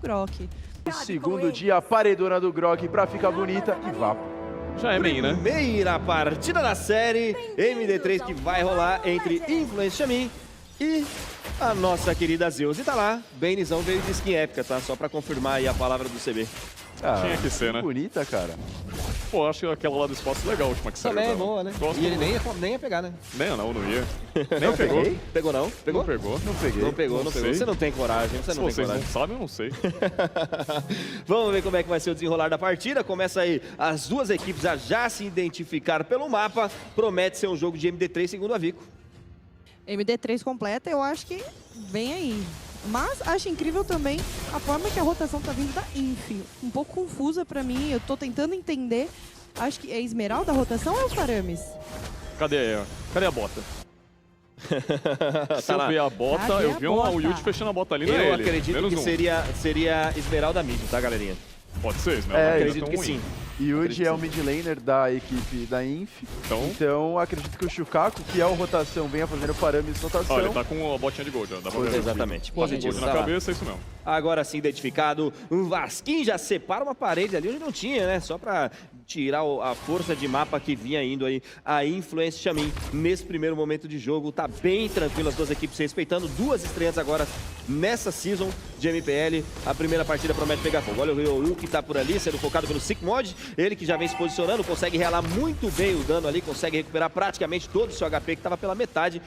Grok. O segundo dia, a paredona do Grok pra ficar bonita e Vapo. Já é main, né? Primeira partida da série, MD3 que vai rolar entre Influence Xamim e a nossa querida Zeus. E tá lá, Benizão veio de skin épica, tá? Só pra confirmar aí a palavra do CB. Ah, Tinha que ser, né? Bonita, cara. Pô, acho que aquela lá do espaço é legal, a última que saiu. Também é dela. boa, né? Gosto E ele muito. nem ia pegar, né? Não ia. Nem pegou. Peguei? Pegou não? Pegou? Não pegou. Não peguei. Não pegou, não Não pegou. sei. Você não tem coragem, você Se não tem vocês coragem. não sabem, eu não sei. Vamos ver como é que vai ser o desenrolar da partida. Começa aí as duas equipes a já se identificar pelo mapa. Promete ser um jogo de MD3 segundo a Vico. MD3 completa, eu acho que vem aí. Mas acho incrível também a forma que a rotação tá vindo da Inf. Um pouco confusa pra mim, eu tô tentando entender. Acho que é Esmeralda a rotação ou é o Faramis? Cadê a bota? Se Tá eu lá. ver a bota, Cadê eu a vi o bota? Yuji fechando a bota ali, não é Eu ele. acredito Menos que um. seria Esmeralda mid, tá, galerinha? Pode ser, Esmeralda. É, não é Acredito tão que ruim. sim. Yuji é o mid laner da equipe da Inf. Então acredito que o Shukaku, que é o rotação, venha fazendo o Paramis rotação. Olha, ele tá com a botinha de gold, ó. Dá pra ver. Exatamente. Botinha de Positivo. gold na Tá lá. cabeça, é isso mesmo. Agora sim identificado, o Vasquim já separa uma parede ali onde não tinha, né? Só pra tirar a força de mapa que vinha indo aí a Influence Xamim. Nesse primeiro momento de jogo, tá bem tranquilo, as duas equipes se respeitando. Duas estreantes agora nessa season de MPL. A primeira partida promete pegar fogo. Olha o Ryu que tá por ali, sendo focado pelo Sick Mod. Ele que já vem se posicionando, consegue relar muito bem o dano ali, consegue recuperar praticamente todo o seu HP que tava pela metade.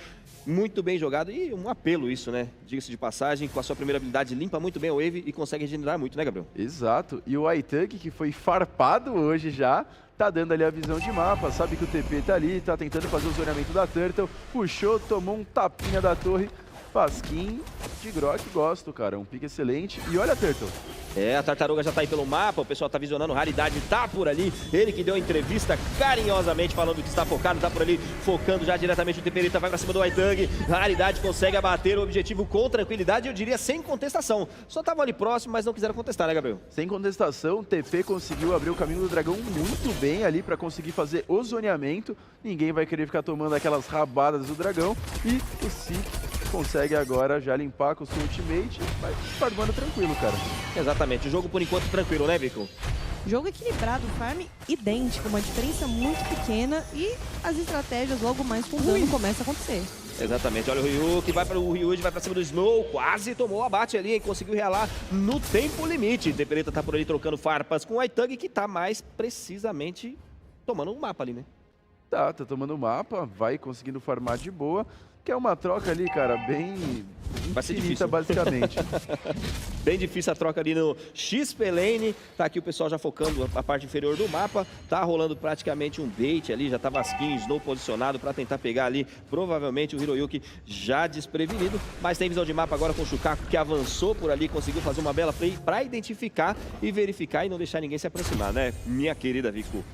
Muito bem jogado e um apelo isso, né? Diga-se de passagem, com a sua primeira habilidade limpa muito bem a wave e consegue regenerar muito, né, Gabriel? Exato. E o Aitag, que foi farpado hoje já, tá dando ali a visão de mapa, sabe que o TP tá ali, tá tentando fazer o zoneamento da Turtle, puxou, tomou um tapinha da torre. Pasquim de Grok, gosto, cara. Um pique excelente. E olha a Turtle. É, a tartaruga já tá aí pelo mapa, o pessoal tá visionando, Raridade tá por ali. Ele que deu a entrevista carinhosamente falando que está focado, tá por ali, focando já diretamente o Teperita, vai pra cima do Aitang. Raridade consegue abater o objetivo com tranquilidade, eu diria sem contestação. Só estavam ali próximo, mas não quiseram contestar, né, Gabriel? Sem contestação, o TP conseguiu abrir o caminho do dragão muito bem ali para conseguir fazer o zoneamento. Ninguém vai querer ficar tomando aquelas rabadas do dragão. E o Sik consegue agora já limpar com o seu ultimate, mas farmando tranquilo, cara. Exatamente, o jogo por enquanto tranquilo, né, Vico? Jogo equilibrado, farm idêntico, uma diferença muito pequena e as estratégias logo mais com dano começam a acontecer. Exatamente, olha o Ryu que vai para o Ryu, vai pra cima do Snow, quase tomou o abate ali, hein? Conseguiu relar no tempo limite. Teperita tá por ali trocando farpas com o Aitang, que tá mais precisamente tomando um mapa ali, né? Tá tomando o mapa, vai conseguindo farmar de boa, que é uma troca ali, cara, bem Vai ser infinita, difícil. basicamente. Bem difícil a troca ali no XP Lane. Tá aqui o pessoal já focando a parte inferior do mapa. Tá rolando praticamente um bait ali. Já tá Vasquinho, Snow posicionado para tentar pegar ali. Provavelmente o Hiroyuki já desprevenido. Mas tem visão de mapa agora com o Shukaku que avançou por ali. Conseguiu fazer uma bela play para identificar e verificar e não deixar ninguém se aproximar, né? Minha querida Vico.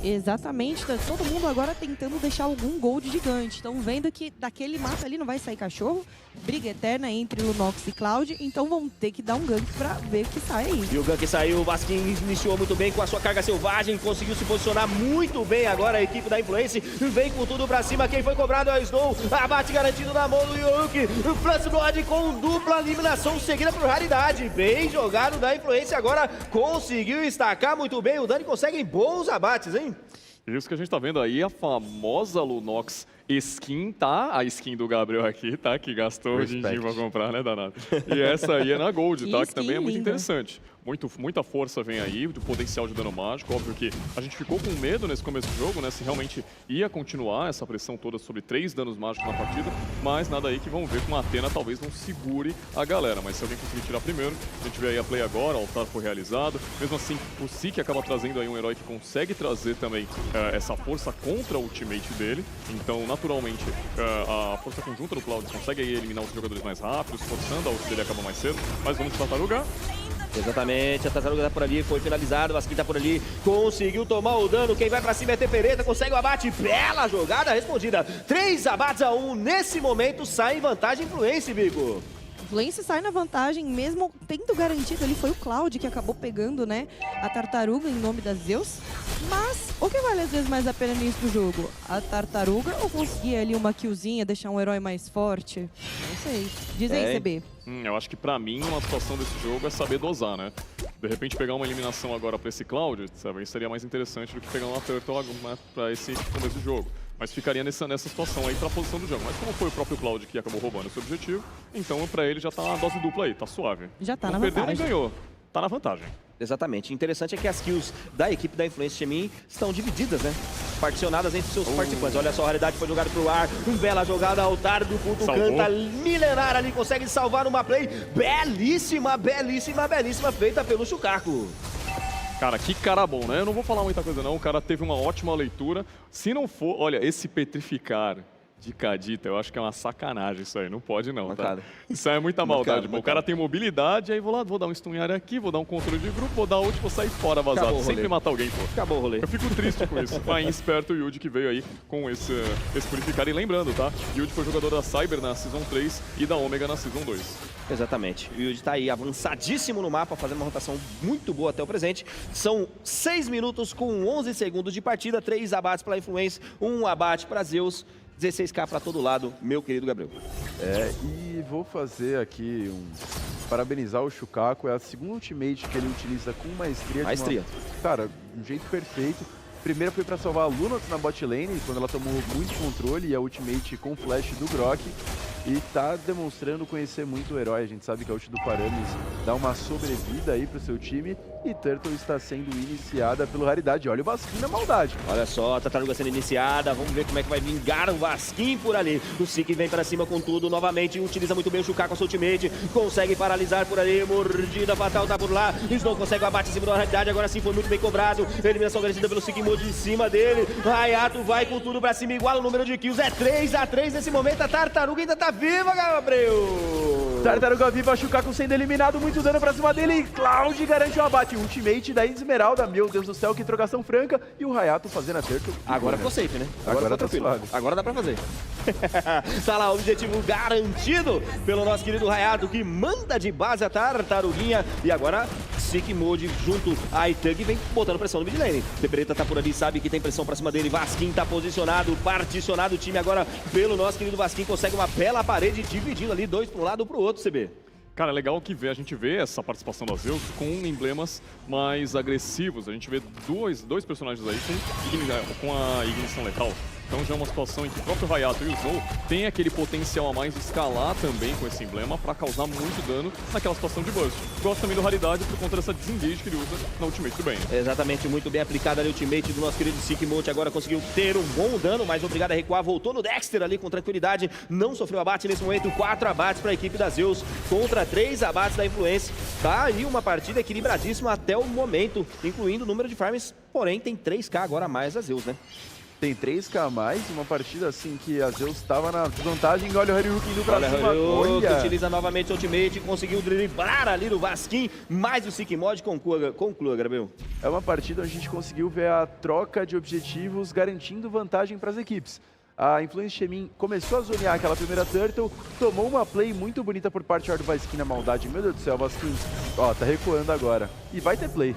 Exatamente, tá todo mundo agora tentando deixar algum gold gigante. Estão vendo que daquele mapa ali não vai sair cachorro. Briga eterna entre Lunox e Cloud, então vão ter que dar um gank pra ver o que sai aí. E o gank saiu, o Vasquinho iniciou muito bem com a sua carga selvagem, conseguiu se posicionar muito bem agora a equipe da Influence, vem com tudo pra cima, quem foi cobrado é o Snow, abate garantido na mão do Yuki, o Plus Blood com dupla eliminação seguida por Raridade, bem jogado da Influence, agora conseguiu estacar muito bem, o Dani consegue bons abates, hein? Isso que a gente tá vendo aí, a famosa Lunox skin, tá? A skin do Gabriel aqui, tá? Que gastou o din-din pra comprar, né, danado? E essa aí é na Gold, tá? Que também é muito interessante. Muita força vem aí, do potencial de dano mágico. Óbvio que a gente ficou com medo nesse começo do jogo, né? Se realmente ia continuar essa pressão toda sobre 3 danos mágicos na partida. Mas nada aí que vamos ver com a Athena talvez não segure a galera. Mas se alguém conseguir tirar primeiro, a gente vê aí a play agora, o altar foi realizado. Mesmo assim, o Sik acaba trazendo aí um herói que consegue trazer também essa força contra o ultimate dele. Então, naturalmente, a força conjunta do Cloud consegue aí eliminar os jogadores mais rápidos, forçando a ult dele acaba mais cedo. Mas vamos tartarugar. Exatamente, a tartaruga tá por ali, foi finalizado, o Vasquinho tá por ali, conseguiu tomar o dano, quem vai pra cima é Tepereta, consegue o abate, bela jogada respondida, 3 abates a 1, nesse momento sai em vantagem Influence, Bico. Influence sai na vantagem, mesmo tendo garantido ali, foi o Cloud que acabou pegando, né, a tartaruga em nome da Zeus. Mas o que vale às vezes mais a pena nisso do jogo? a tartaruga ou conseguir ali uma killzinha, deixar um herói mais forte? Não sei. Diz aí, CB. Eu acho que pra mim uma situação desse jogo é saber dosar, né? De repente pegar uma eliminação agora pra esse Cloud, sabe, seria mais interessante do que pegar uma Turtle, né, pra esse começo do jogo. Mas ficaria nessa situação aí pra posição do jogo. Mas como foi o próprio Cloud que acabou roubando esse objetivo, então pra ele já tá uma dose dupla aí, tá suave. Já tá não na perdeu vantagem. nem ganhou, tá na vantagem. Exatamente. Interessante é que as kills da equipe da Influência Xemin estão divididas, né? Particionadas entre seus participantes. Olha só, a Raridade foi jogada pro ar. Bela jogada, altar do culto canta milenar ali, consegue salvar uma play belíssima, belíssima, belíssima, feita pelo Shukaku. Cara, que cara bom, né? Eu não vou falar muita coisa não, o cara teve uma ótima leitura. Se não for, olha, esse petrificar de Kadita, eu acho que é uma sacanagem isso aí, não pode não, tá? Isso aí é muita maldade. O cara tem mobilidade, aí vou dar um stun em área aqui, vou dar um controle de grupo, vou dar ult, vou sair fora vazado. Sempre matar alguém, pô. Acabou o rolê. Eu fico triste com isso. Vai esperto o Yuji que veio aí com esse purificar. E lembrando, tá? Yuji foi jogador da Cyber na Season 3 e da Omega na Season 2. Exatamente. O Yuji tá aí avançadíssimo no mapa, fazendo uma rotação muito boa até o presente. São 6 minutos com 11 segundos de partida, 3 abates para a Influência, 1 abate para Zeus. 16k para todo lado, meu querido Gabriel. E vou fazer aqui parabenizar o Shukaku, é a segunda ultimate que ele utiliza com maestria. Cara, um jeito perfeito. Primeiro foi para salvar a Lunox na bot lane, quando ela tomou muito controle, e a ultimate com flash do Grok. E tá demonstrando conhecer muito o herói. A gente sabe que a ult do Paramis dá uma sobrevida aí pro seu time. E Turtle está sendo iniciada pelo Raridade. Olha o Vasquim na maldade. Olha só, a Tartaruga sendo iniciada. Vamos ver como é que vai vingar o Vasquim por ali. O Sik vem para cima com tudo novamente. Utiliza muito bem o Shukaku com a sua ultimate. Consegue paralisar por ali. Mordida fatal tá por lá. Snow consegue o abate em cima da Raridade. Agora sim foi muito bem cobrado. Eliminação garantida pelo Sik Mode em cima dele. Hayato vai com tudo para cima. Igual o número de kills. É 3-3 nesse momento. A Tartaruga ainda tá viva, Gabriel! Tartaruga viva, Shukaku sendo eliminado, muito dano pra cima dele, Cloud garante o abate, ultimate da Esmeralda, meu Deus do céu, que trocação franca, e o Hayato fazendo a Turtle. Agora ficou safe, né? Agora tá tranquilo. suave. Agora dá pra fazer. Tá lá, objetivo garantido pelo nosso querido Hayato, que manda de base a Tartaruguinha, e agora Sik Mode junto a Itug vem botando pressão no mid lane. Tepereta tá por ali, sabe que tem pressão pra cima dele, Vasquim tá posicionado, particionado o time agora pelo nosso querido Vasquim, consegue uma bela parede dividindo ali, 2 para um lado pro outro, CB. Cara, é legal que a gente vê essa participação da Zeus com emblemas mais agressivos. A gente vê dois personagens aí com a ignição letal. Então já é uma situação em que o próprio Hayato e o Zou tem aquele potencial a mais de escalar também com esse emblema para causar muito dano naquela situação de burst. Gosto também do Raridade por conta dessa desengage que ele usa na ultimate do bem. Exatamente, muito bem aplicada ali a ultimate do nosso querido Sik Mode. Agora conseguiu ter um bom dano, mas obrigado a recuar. Voltou no Dexter ali com tranquilidade. Não sofreu abate nesse momento. 4 abates para a equipe da Zeus contra 3 abates da Influência. Tá aí uma partida equilibradíssima até o momento, incluindo o número de farms. Porém, tem 3k agora a mais a Zeus, né? Tem 3k a mais, uma partida assim que a Zeus estava na vantagem. Olha o Haryuki indo pra cima. Olha, utiliza novamente o ultimate, conseguiu driblar ali no Vasquim, mais o Sik Mode conclua, Gabriel. É uma partida onde a gente conseguiu ver a troca de objetivos garantindo vantagem para as equipes. A Influência Xemin começou a zonear aquela primeira Turtle, tomou uma play muito bonita por parte do Vasquim na maldade. Meu Deus do céu, Vasquim, ó, tá recuando agora. E vai ter play.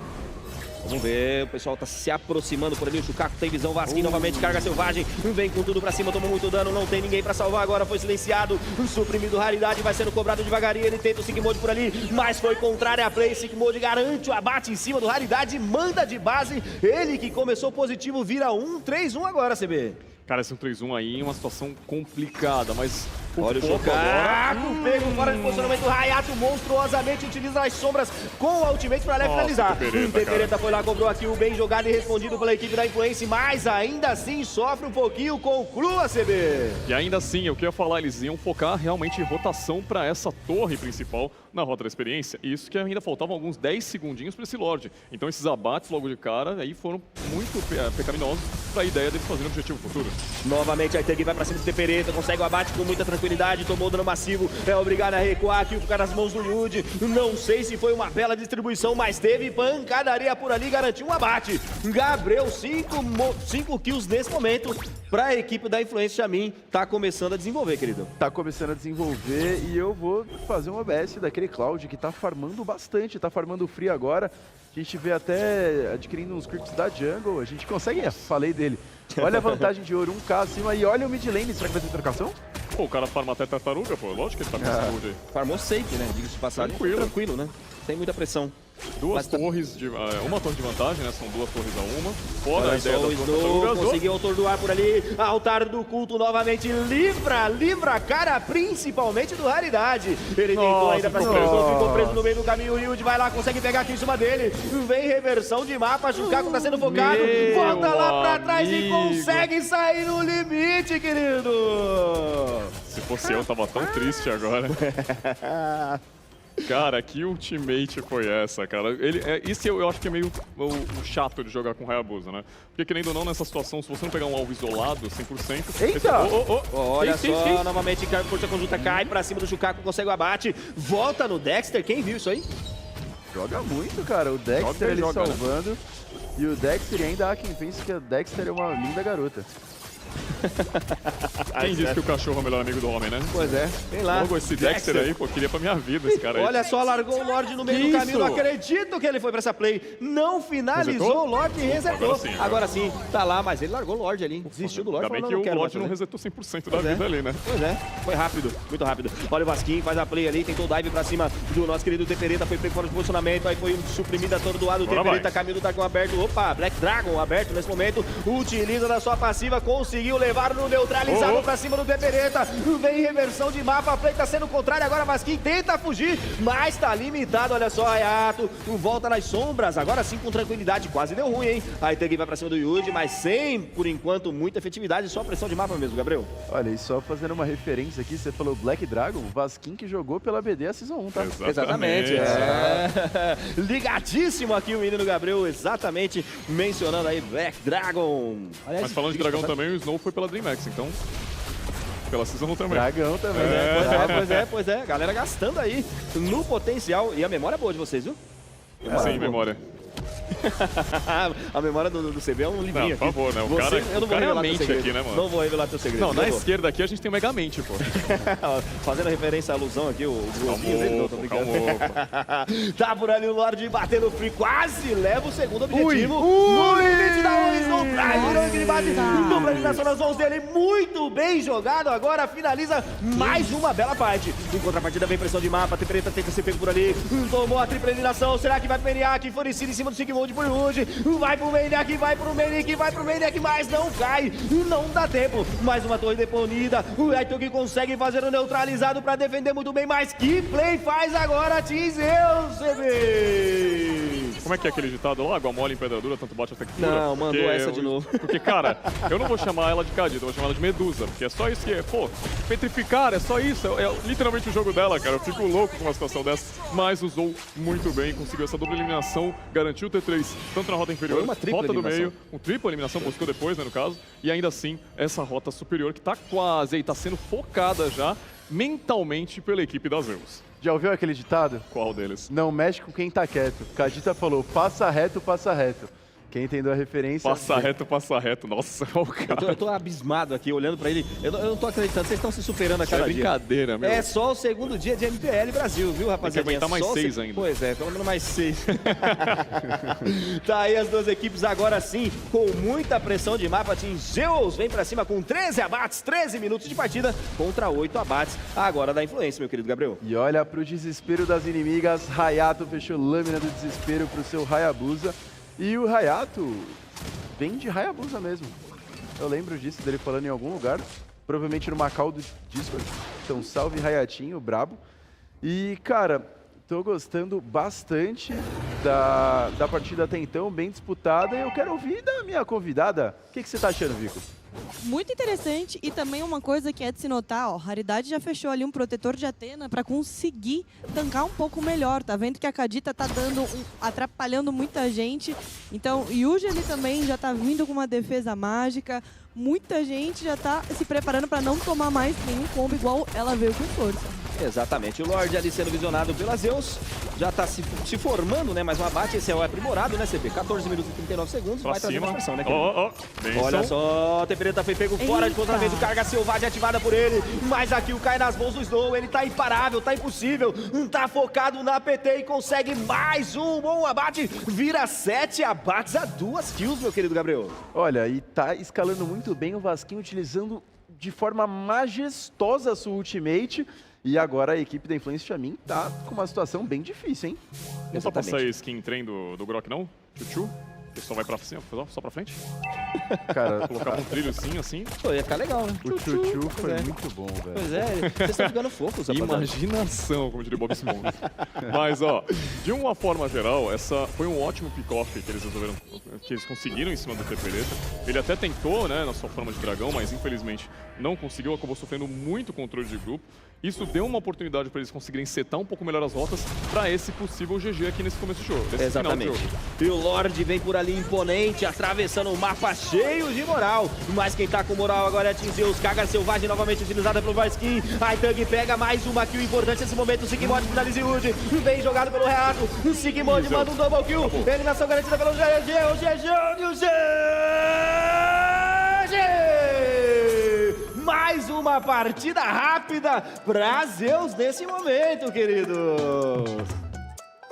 Vamos ver, o pessoal tá se aproximando por ali, o Shukaku tem visão, Vasquim novamente, carga selvagem, vem com tudo pra cima, tomou muito dano, não tem ninguém pra salvar agora, foi silenciado, suprimido Raridade, vai sendo cobrado devagarinho, ele tenta o Sik Mode por ali, mas foi contrária a play, Sik Mode garante o abate em cima do Raridade, manda de base, ele que começou positivo, vira 1-3-1 agora, CB. Cara, esse 1-3-1 aí é uma situação complicada, mas... Olha o Shukaku, pego fora de posicionamento, Hayato monstruosamente utiliza as sombras com a ultimate para finalizar. Tepereta foi lá, cobrou aqui o bem jogado e respondido pela equipe da Influência, mas ainda assim sofre um pouquinho, conclua, CB. E ainda assim, eu queria falar, eles iam focar realmente em rotação para essa torre principal na rota da experiência, e isso que ainda faltavam alguns 10 segundinhos para esse Lorde. Então esses abates logo de cara aí foram muito pecaminosos para a ideia deles fazerem o objetivo futuro. Novamente a Itug vai para cima do Tepereta, consegue o abate com muita tranquilidade, tomou dano massivo, é obrigado a recuar aqui, ficar nas mãos do Yuji. Não sei se foi uma bela distribuição, mas teve pancadaria por ali, garantiu um abate. Gabriel, 5 kills nesse momento para a equipe da Influência Xemin. Tá começando a desenvolver, querido. Tá começando a desenvolver e eu vou fazer um OBS daquele Cloud que tá farmando bastante, tá farmando free agora. A gente vê até adquirindo uns creeps da jungle, a gente consegue, falei dele, Olha a vantagem de ouro, 1k acima. E olha o mid lane, será que vai ter trocação? Pô, o cara farma até tartaruga, pô. Lógico que ele tá com saúde aí. Farmou safe, né? Diga-se de passagem. Tranquilo, né? Sem muita pressão. Duas torres de... uma torre de vantagem, né? São 2 torres a uma. Fora Olha a ideia só, o das Snow conseguiu atordoar por ali. Altar do culto novamente. Livra a cara, principalmente do Raridade. Ele tentou ainda pra cima do Snow, ficou preso no meio do caminho. O Ryuji vai lá, consegue pegar aqui em cima dele. Vem reversão de mapa. Shukaku tá sendo focado. Volta lá pra trás e consegue sair no limite, querido. Se fosse eu, tava tão triste agora. Cara, que ultimate foi essa, cara? Isso eu acho que é meio o chato de jogar com Hayabusa, né? Porque querendo ou não, nessa situação, se você não pegar um alvo isolado 100%... Eita! Olha só, novamente, força conjunta cai pra cima do Shukaku, consegue o abate. Volta no Dexter, quem viu isso aí? Joga muito, cara. O Dexter ele salvando. Né? E o Dexter ainda há quem pense que o Dexter é uma linda garota. Quem disse que o cachorro é o melhor amigo do homem, né? Pois é, vem lá. Logo esse Dexter aí, pô, queria pra minha vida esse cara aí. Olha só, largou o Lorde no meio do caminho, não acredito que ele foi pra essa play. Não finalizou o Lorde e resetou. Agora sim, tá lá, mas ele largou o Lorde ali. Desistiu do Lorde. Ainda bem que o Lorde não resetou 100% da vida ali, né? Pois é, foi rápido, muito rápido. Olha o Vasquinho, faz a play ali, tentou o dive pra cima do nosso querido Tepereta, foi pego fora de posicionamento, aí foi suprimida todo do lado do Tepereta, caminho do dragão aberto. Opa, Black Dragon aberto nesse momento, utiliza da sua passiva, conseguiu levar no neutralizado pra cima do Tepereta. Vem reversão de mapa, a play tá sendo contrária, agora Vasquinho tenta fugir, mas tá limitado, olha só, Hayato, volta nas sombras, agora sim com tranquilidade, quase deu ruim, hein? Aí Tuggy vai pra cima do Yuji, mas sem, por enquanto, muita efetividade, só pressão de mapa mesmo, Gabriel. Olha, e só fazendo uma referência aqui, você falou Black Dragon, o Vasquinho que jogou pela BD a Season 1, tá? Exatamente. Ligadíssimo aqui o menino Gabriel, exatamente mencionando aí Black Dragon. Aliás, mas falando de dragão também, o Snow foi pela DreamHack, então... Pela Season também. Dragão também, Pois é. Galera gastando aí no potencial. E a memória é boa de vocês, viu? Sim, memória. A memória do CB é um livrinho. Não, por favor, né? Eu não vou revelar teu segredo aqui, né, mano? Não vou revelar teu segredo. Não, na esquerda aqui a gente tem o Megamente, pô. Fazendo referência à alusão aqui, o golzinho dele. Não, tô brincando. Tá por ali o Lorde batendo free, quase leva o segundo objetivo. No limite da Onix, não traz o rank de bate. Dupla eliminação nas mãos dele, muito bem jogado. Agora finaliza mais uma bela parte. Em contrapartida vem pressão de mapa, a Tepereta tenta ser pego por ali. Tomou a tripla eliminação, será que vai pro Maniac? Enfurecido em cima do Sigmund por Yuji. Vai pro Maniac, vai pro Maniac, mas não cai. Não dá tempo. Mais uma torre deponida. O Aitug consegue fazer o neutralizado pra defender muito bem, mas que play faz agora, Zeus, CB? Como é que é aquele ditado lá? Água mole em pedra dura, tanto bate até que fura? Não, mandou essa de novo. Porque, cara, eu não vou chamar ela de Cadita, eu vou chamar ela de Medusa, porque é só isso que é, pô, petrificar, é só isso, é literalmente o jogo dela, cara. Eu fico louco com uma situação dessa, mas usou muito bem, conseguiu essa dupla eliminação, garantiu o T3, tanto na rota inferior, rota do meio, um tripla eliminação, buscou depois, né, no caso, e ainda assim, essa rota superior que tá quase aí, tá sendo focada já mentalmente pela equipe das Zeus. Já ouviu aquele ditado? Qual deles? Não mexe com quem tá quieto. Cadita falou, passa reto, passa reto. Quem entendeu a referência... Passa reto. Nossa, o cara... Eu tô abismado aqui, olhando pra ele. Eu não tô acreditando, vocês estão se superando a cada dia. É brincadeira, meu. É só o segundo dia de MPL Brasil, viu, rapaziada? Tem que aumentar mais 6 ainda. Pois é, pelo menos mais 6. Tá aí as duas equipes agora sim, com muita pressão de mapa. Team Zeus vem pra cima com 13 abates, 13 minutos de partida contra 8 abates. Agora da influência, meu querido Gabriel. E olha pro desespero das inimigas, Hayato fechou lâmina do desespero pro seu Hayabusa. E o Hayato vem de Hayabusa mesmo. Eu lembro disso, dele falando em algum lugar. Provavelmente no Macau do Discord. Então salve Hayatinho, brabo. E, cara, tô gostando bastante da partida até então, bem disputada. E eu quero ouvir da minha convidada. O que você tá achando, Vico? Muito interessante e também uma coisa que é de se notar, ó, Raridade já fechou ali um protetor de Athena para conseguir tancar um pouco melhor, tá vendo que a Cadita tá atrapalhando muita gente, então Yuji ali também já tá vindo com uma defesa mágica, muita gente já tá se preparando para não tomar mais nenhum combo igual ela veio com força. Exatamente. O Lorde ali sendo visionado pela Zeus. Já tá se formando, né? Mais um abate. Esse é o aprimorado, né, CP? 14 minutos e 39 segundos. Pra Vai trazer cima. mais pressão, né? Olha só, o TPD foi pego fora de posicionamento. Carga selvagem ativada por ele. Mas aqui o cai nas mãos do Snow. Ele tá imparável, tá impossível. Tá focado na PT e consegue mais um bom abate. Vira 7 abates a 2 kills, meu querido Gabriel. Olha, e tá escalando muito bem o Vasquinho, utilizando de forma majestosa a sua ultimate. E agora a equipe da Influence Xamim tá com uma situação bem difícil, hein? Não só passar a skin trem do Grok, não? Chuchu? Ele só vai pra cima, só pra frente? Cara, Colocar um trilho assim. Pô, ia ficar legal, né? o Chuchu foi é. muito bom, velho. Pois é, vocês estão ficando fofos, rapaziada. Imaginação, como diria Bob Esponja. Mas, ó, de uma forma geral, essa foi um ótimo pick-off que eles resolveram, que eles conseguiram em cima do TPD. Ele até tentou, né, na sua forma de dragão, mas infelizmente não conseguiu, acabou sofrendo muito controle de grupo. Isso deu uma oportunidade para eles conseguirem setar um pouco melhor as rotas para esse possível GG aqui nesse começo do jogo. Exatamente. E o Lorde vem por ali imponente, atravessando o mapa cheio de moral. Mas quem tá com moral agora é a Team Zeus. Carga selvagem novamente utilizada pelo Vasquinho. A Itang pega mais uma kill importante nesse momento. O Sigmod finaliza Wood. Bem jogado pelo Reato. O Sigmod manda um double kill. Eliminação garantida pelo GG. O GG e o GG. Mais uma partida rápida pra Zeus nesse momento, queridos.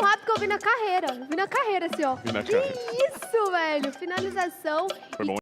Rápido que eu vi na carreira. Vi na carreira, assim, ó. Vi na carreira. Que isso, velho. Finalização. Foi bom.